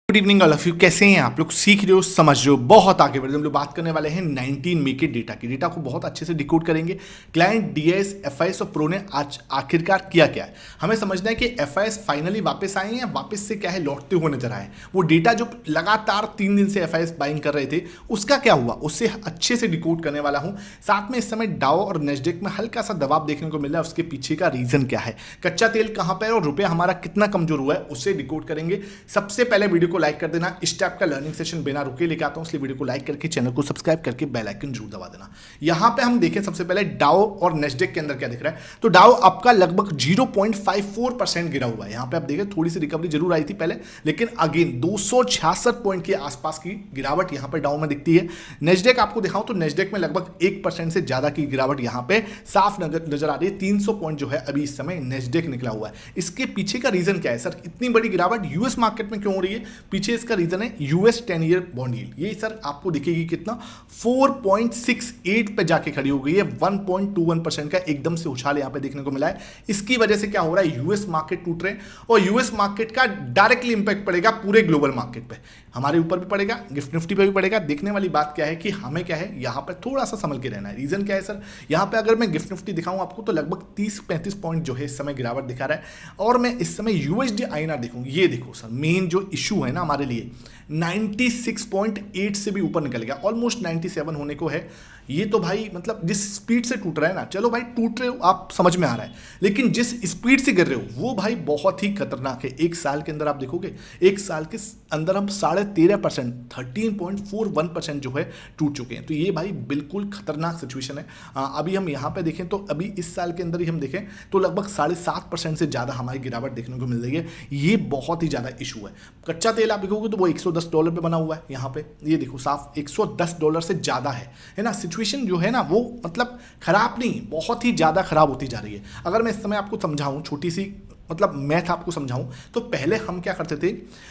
Good evening all of you. कैसे हैं आप लोग? सीख रहे हो, समझ रहे हो, बहुत आगे बढ़ रहे हो। हम लोग बात करने वाले हैं 19 मई के डेटा की। डेटा को बहुत अच्छे से डिकोड करेंगे। क्लाइंट, डीएस, एफआईएस और प्रो ने आज आखिरकार किया क्या है। हमें समझना है कि एफआईएस फाइनली वापस आए हैं या वापस से क्या है लौटते हुए नजर आए। वो डेटा जो लगातार 3 दिन से एफआईएस बाइंग कर रहे थे उसका क्या हुआ, उससे अच्छे से डिकोड करने वाला हूं। साथ में इस समय डाउ और नेस्डेक में हल्का सा दबाव देखने को मिल रहा है। उसके पीछे का रीजन क्या है, कच्चा तेल कहां पर और रुपया हमारा कितना कमजोर हुआ है, उससे डिकोड करेंगे। सबसे पहले वीडियो को लाइक कर देना। इस टाइप का लर्निंग सेशन बिना रुके लेके आता हूं, इसलिए वीडियो को लाइक करके चैनल को सब्सक्राइब करके बेल आइकन जरूर दबा देना। यहां पे हम देखें सबसे पहले डाउ और नेस्डेक के अंदर क्या दिख रहा है। तो डाउ आपका लगभग 0.54% गिरा हुआ है। यहां पे आप देखें थोड़ी सी रिकवरी जरूर आई थी पहले, लेकिन अगेन 266 पॉइंट के आसपास की गिरावट यहां पे डाउ में दिखती है। नेस्डेक आपको दिखाऊं तो नेस्डेक में लगभग 1% से ज्यादा की गिरावट यहां पे साफ नजर आ रही है। 300 पॉइंट जो है अभी इस समय नेस्डेक निकला हुआ है। इसके पीछे का रीजन क्या है सर, इतनी बड़ी गिरावट यूएस मार्केट में क्यों हो रही है? पीछे इसका रीजन है यूएस 10 ईयर बॉन्ड यील्ड। ये सर आपको दिखेगी कितना, 4.68 पे जाके खड़ी हो गई है। 1.21% का एकदम से उछाल यहां पे देखने को मिला है। इसकी वजह से क्या हो रहा है, यूएस मार्केट टूट रहे हैं और यूएस मार्केट का डायरेक्टली इंपैक्ट पड़ेगा पूरे ग्लोबल मार्केट पे। हमारे ऊपर भी पड़ेगा, गिफ्ट निफ्टी पे भी पड़ेगा। देखने वाली बात क्या है कि हमें क्या है यहां पर थोड़ा सा संभल के रहना है। रीजन क्या है सर, यहां पे अगर मैं गिफ्ट निफ्टी दिखाऊं आपको तो लगभग 30-35 पॉइंट जो है इस समय गिरावट दिखा रहा है। और मैं इस समय यूएसडी आईएनआर देखूं, ये देखो सर मेन जो इशू है ना हमारे लिए 96.8 से भी ऊपर निकल गया, ऑलमोस्ट 97 होने को है। ये तो भाई मतलब जिस स्पीड से टूट रहा है ना, चलो भाई टूट रहे हो आप समझ में आ रहा है, लेकिन जिस स्पीड से गिर रहे हो वो भाई बहुत ही खतरनाक है। एक साल के अंदर आप देखोगे, एक साल के अंदर हम 13.5% 13.41% जो है टूट चुके हैं। तो ये भाई बिल्कुल खतरनाक सिचुएशन है। अभी हम यहाँ पे देखें तो अभी इस साल के अंदर ही हम देखें तो लगभग 7.5% से ज़्यादा हमारी गिरावट देखने को मिल रही है। ये बहुत ही ज़्यादा इशू है। कच्चा तेल आप देखोगे तो वो $110 पे बना हुआ है। यहाँ पे ये देखो साफ $110 से ज़्यादा है ना। सिचुएशन जो है ना वो मतलब खराब नहीं, बहुत ही ज़्यादा खराब होती जा रही है। अगर मैं इस समय आपको समझाऊं, छोटी सी मतलब मैथ आपको समझाऊं, तो पहले हम क्या करते थे,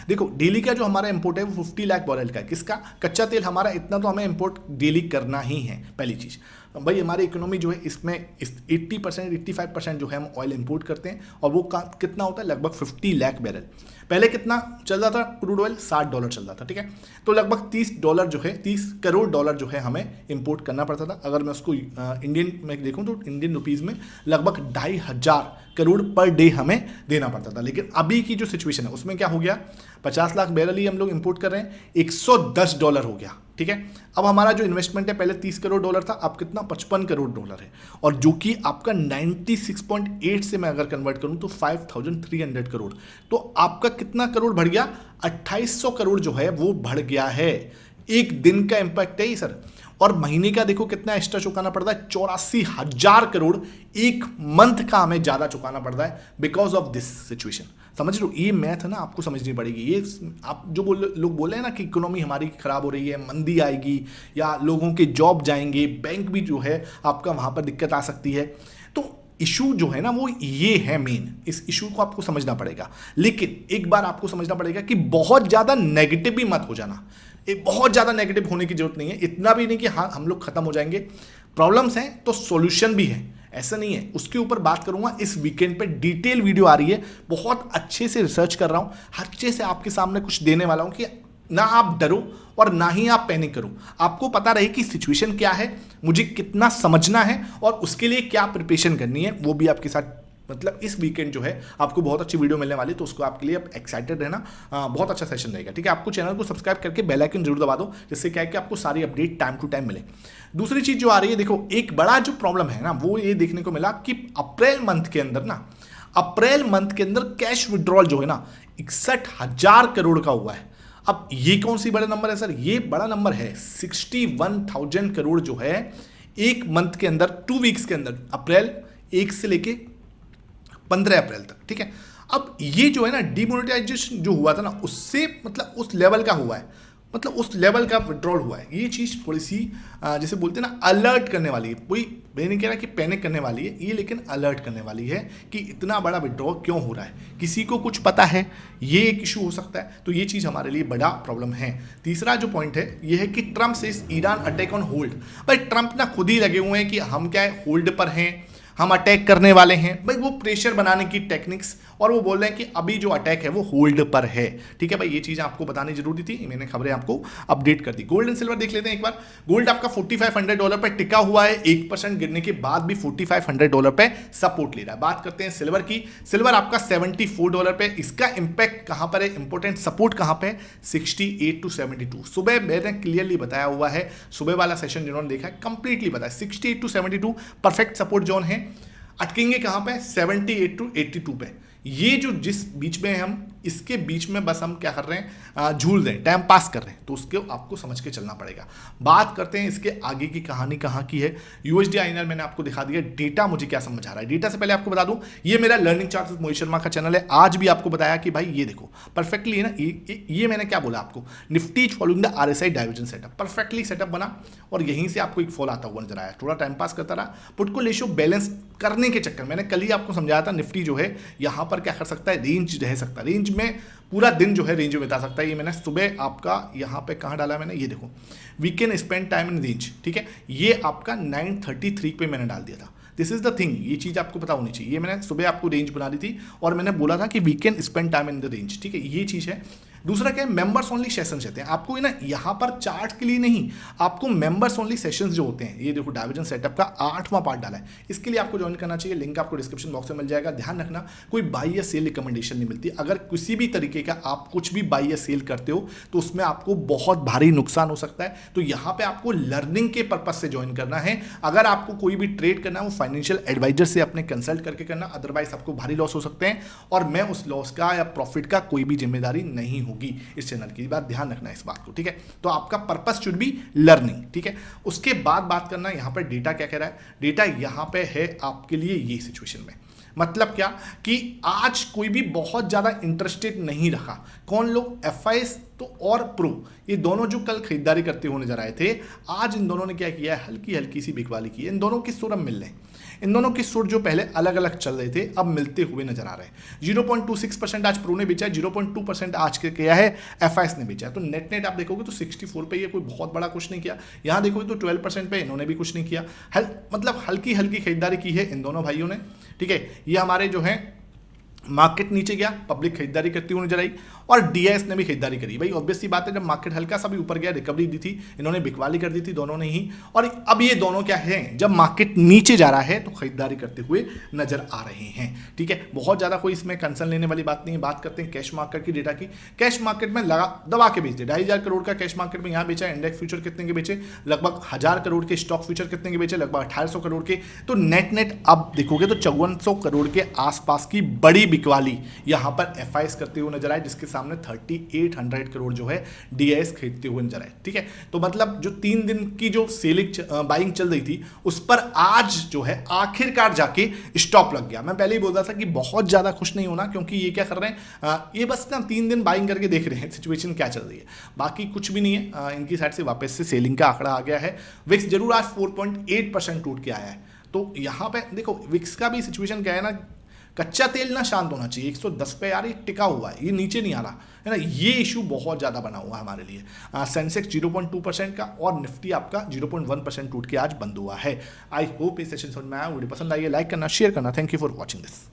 देखो डेली का जो हमारा इंपोर्ट है वो 50 लाख बैरल का है। किसका? कच्चा तेल हमारा इतना तो हमें इंपोर्ट डेली करना ही है। पहली चीज़ भाई हमारी इकोनॉमी जो है इसमें 80% 85% जो है हम ऑयल इंपोर्ट करते हैं और वो कितना होता है, लगभग 50 लाख बैरल। पहले कितना चल रहा था क्रूड ऑयल, $60 चल रहा था, ठीक है। तो लगभग $30 जो है, $30 करोड़ जो है हमें इंपोर्ट करना पड़ता था। अगर मैं उसको इंडियन में देखूं तो इंडियन रुपीज़ में लगभग 2,500 करोड़ पर डे हमें देना पड़ता था। लेकिन अभी की जो सिचुएशन है उसमें क्या हो गया, 50 लाख बैरल ही हम लोग इंपोर्ट कर रहे हैं, $110 हो गया, ठीक है। अब हमारा जो इन्वेस्टमेंट है पहले $30 करोड़ था, अब कितना, $55 करोड़ है। और जो कि आपका 96.8 से मैं अगर कन्वर्ट करूं तो 5,300 करोड़। तो आपका कितना करोड़ बढ़ गया, 2,800 करोड़ जो है वो बढ़ गया है। एक दिन का इंपैक्ट है ये सर। और महीने का देखो कितना एक्स्ट्रा चुकाना पड़ता है, 84,000 करोड़ एक मंथ का हमें ज्यादा चुकाना पड़ता है बिकॉज ऑफ दिस सिचुएशन। समझ लो, ये मैथ है ना आपको समझनी पड़ेगी। ये आप जो लोग बोल रहे हैं ना कि इकोनॉमी हमारी खराब हो रही है, मंदी आएगी या लोगों के जॉब जाएंगे, बैंक भी जो है आपका वहां पर दिक्कत आ सकती है, तो इशू जो है ना वो ये है मेन। इस इशू को आपको समझना पड़ेगा। लेकिन एक बार आपको समझना पड़ेगा कि बहुत ज्यादा नेगेटिव भी मत हो जाना। बहुत ज्यादा नेगेटिव होने की जरूरत नहीं है, इतना भी नहीं कि हाँ हम लोग खत्म हो जाएंगे। प्रॉब्लम्स हैं तो सॉल्यूशन भी है, ऐसा नहीं है। उसके ऊपर बात करूंगा इस वीकेंड पे, डिटेल वीडियो आ रही है, बहुत अच्छे से रिसर्च कर रहा हूं, अच्छे से आपके सामने कुछ देने वाला हूं कि ना आप डरो और ना ही आप पैनिक करो। आपको पता रहे कि सिचुएशन क्या है, मुझे कितना समझना है और उसके लिए क्या प्रिपरेशन करनी है, वो भी आपके साथ मतलब इस वीकेंड जो है आपको बहुत अच्छी वीडियो मिलने वाली है। तो उसको आपके लिए आप एक्साइटेड रहना, बहुत अच्छा सेशन रहेगा, ठीक है। आपको चैनल को सब्सक्राइब करके बेल आइकन जरूर दबा दो, जिससे क्या है कि आपको सारी अपडेट टाइम टू टाइम मिले। दूसरी चीज जो आ रही है, देखो एक बड़ा जो प्रॉब्लम है ना वो ये देखने को मिला कि अप्रैल मंथ के अंदर कैश विड्रॉल जो है ना 61,000 करोड़ का हुआ है। अब ये कौन सी बड़ा नंबर है सर, ये बड़ा नंबर है 61,000 करोड़ जो है एक मंथ के अंदर, 2 वीक्स के अंदर, अप्रैल 1 से लेके 15 अप्रैल तक, ठीक है। अब ये जो है ना डिमोनेटाइजेशन जो हुआ था ना उससे मतलब उस लेवल का हुआ है, मतलब उस लेवल का विड्रॉल हुआ है। ये चीज़ थोड़ी सी जैसे बोलते हैं ना अलर्ट करने वाली है। कोई मैं नहीं कह रहा कि पैनिक करने वाली है ये, लेकिन अलर्ट करने वाली है कि इतना बड़ा विड्रॉ क्यों हो रहा है। किसी को कुछ पता है, ये एक इशू हो सकता है, तो ये चीज़ हमारे लिए बड़ा प्रॉब्लम है। तीसरा जो पॉइंट है ये है कि ट्रम्प से ईरान अटैक ऑन होल्ड। भाई ट्रम्प ना खुद ही लगे हुए हैं कि हम क्या है होल्ड पर हैं, हम अटैक करने वाले हैं। भाई वो प्रेशर बनाने की टेक्निक्स और वो बोल रहे हैं कि अभी जो अटैक है वो होल्ड पर है। ठीक है भाई, ये चीज़ आपको बतानी जरूरी थी, मैंने खबरें आपको अपडेट कर दी। गोल्ड एंड सिल्वर देख लेते हैं एक बार। गोल्ड आपका $4500 पे टिका हुआ है, 1% गिरने के बाद भी $4500 पे सपोर्ट ले रहा है। बात करते हैं सिल्वर की। सिल्वर आपका $74 पे, इसका इंपैक्ट कहां पर है, इंपॉर्टेंट सपोर्ट कहां पे है, 68 to 72। सुबह मैंने क्लियरली बताया हुआ है, सुबह वाला सेशन जिन्होंने देखा है कंप्लीटली बताया, 68 to 72 परफेक्ट सपोर्ट जोन है। अटकेंगे कहां पे, 78 to 82 पे। ये जो जिस बीच में हम इसके बीच में बस हम क्या कर रहे हैं, झूल रहे हैं, टाइम पास कर रहे हैं, तो उसके आपको समझ के चलना पड़ेगा। बात करते हैं इसके आगे की कहानी कहाँ की है। यूएसडी आईएनआर मैंने आपको दिखा दिया, डेटा मुझे क्या समझ आ रहा है। डेटा से पहले आपको बता दूं, ये मेरा learning chart with Mohit Sharma का चैनल है। आज भी आपको बताया कि भाई ये देखो परफेक्टली है ना, ये मैंने क्या बोला आपको, Nifty is following the RSI divergence setup, perfectly setup बना और यहीं से आपको एक फॉल आता हुआ नजर आया। थोड़ा टाइम पास करता रहा, पुट को रेशियो बैलेंस करने के चक्कर, मैंने कल ही आपको समझाया था, निफ्टी जो है यहां पर क्या कर सकता है, रेंज रह सकता है, रेंज में पूरा दिन जो है रेंज में बिता सकता है। ये मैंने सुबह आपका यहाँ पे कहाँ डाला मैंने, ये देखो, we can spend time in range. ठीक है, ये आपका 933 पे मैंने डाल दिया था। दिस इज द थिंग, ये चीज़ आपको पता होनी चाहिए। ये मैंने सुबह आपको रेंज बना दी थी और मैंने बोला था कि we can spend time in the range. ठीक है, ये चीज़ है। दूसरा क्या है, मेंबर्स ओनली सेशंस रहते हैं आपको, ना यहाँ पर चार्ट के लिए नहीं, आपको मेंबर्स ओनली सेशंस जो होते हैं, ये देखो डाइवर्जेंस सेटअप का 8वां पार्ट डाला है, इसके लिए आपको ज्वाइन करना चाहिए। लिंक आपको डिस्क्रिप्शन बॉक्स में मिल जाएगा। ध्यान रखना, कोई बाई या सेल रिकमेंडेशन नहीं मिलती। अगर किसी भी तरीके का आप कुछ भी बाई या सेल करते हो तो उसमें आपको बहुत भारी नुकसान हो सकता है। तो यहाँ पे आपको लर्निंग के पर्पज से ज्वाइन करना है। अगर आपको कोई भी ट्रेड करना है वो फाइनेंशियल एडवाइजर से अपने कंसल्ट करके करना, अदरवाइज आपको भारी लॉस हो सकते हैं और मैं उस लॉस का या प्रॉफिट का कोई भी जिम्मेदारी नहीं होगी इस चैनल की। बात ध्यान रखना इस बात को। ठीक है, तो आपका पर्पस शुड बी लर्निंग। ठीक है, उसके बाद बात करना यहां पर डेटा क्या कह रहा है। डेटा यहां पे है आपके लिए ये सिचुएशन में, मतलब क्या कि आज कोई भी बहुत ज्यादा इंटरेस्टेड नहीं रखा। कौन लोग, एफआईएस तो और प्रो, ये दोनों जो कल खरीदारी करते हुए नजर आए थे, आज इन दोनों ने क्या किया है, हल्की हल्की सी बिकवाली की है। इन दोनों की सुर अब मिल रहे हैं। इन दोनों की सुर जो पहले अलग अलग चल रहे थे अब मिलते हुए नजर आ रहे हैं। 0.26% आज प्रो ने बेचा है, 0.2% आज के किया है एफआईएस ने बेचा है। तो नेट नेट आप देखोगे तो 64 पे ये कोई बहुत बड़ा कुछ नहीं किया। यहाँ देखोगे तो 12% पे इन्होंने भी कुछ नहीं किया। मतलब हल्की हल्की खरीदारी की है इन दोनों भाइयों ने। ठीक है, ये हमारे जो है मार्केट नीचे गया, पब्लिक खरीदारी करती हुई नजर आई और डीआईएस ने भी खरीदारी करी। भाई ऑब्वियस सी बात है, जब मार्केट हल्का सा भी ऊपर गया, रिकवरी दी थी, इन्होंने बिकवाली कर दी थी दोनों ने ही। और अब ये दोनों क्या हैं, जब मार्केट नीचे जा रहा है तो खरीदारी करते हुए नजर आ रहे हैं। ठीक है, बहुत ज्यादा कोई इसमें कंसर्न लेने वाली बात नहीं है। बात करते हैं कैश मार्केट की, डेटा की। कैश मार्केट में लगा दबा के बेच दे, 2500 करोड़ का कैश मार्केट में यहाँ बेचा। इंडेक्स फ्यूचर कितने के बेचे, लगभग 1000 करोड़ के। स्टॉक फ्यूचर कितने के बेचे, लगभग 1800 करोड़ के। तो नेट नेट अब देखोगे तो 5400 करोड़ के आसपास की बड़ी बिकवाली यहां पर एफआईएस करते हुए नजर आए, जिसके सामने 3800 करोड़ जो है डीआईएस खरीदते हुए नजर आए। ठीक है, तो मतलब जो 3 दिन की जो सेलिंग बाइंग चल रही थी उस पर आज जो है आखिरकार जाके स्टॉप लग गया। मैं पहले ही बोल रहा था कि बहुत ज्यादा खुश नहीं होना, क्योंकि ये क्या कर रहे हैं, ये बस ना 3 दिन बाइंग करके देख रहे हैं सिचुएशन क्या चल रही है, बाकी कुछ भी नहीं है। इनकी साइड से वापस से सेलिंग का आंकड़ा आ गया है। विक्स जरूर आज 4.8% टूट के आया है। तो यहां पे देखो विक्स का भी सिचुएशन क्या है ना, कच्चा तेल ना शांत होना चाहिए। 110 पे यार ये टिका हुआ है, ये नीचे नहीं आ रहा है ना, ये इशू बहुत ज्यादा बना हुआ है हमारे लिए। सेंसेक्स 0.2% का और निफ्टी आपका 0.1% टूट के आज बंद हुआ है। आई होप ये सेशन समझ में आया, वीडियो पसंद आई है, लाइक करना, शेयर करना। Thank you for watching this.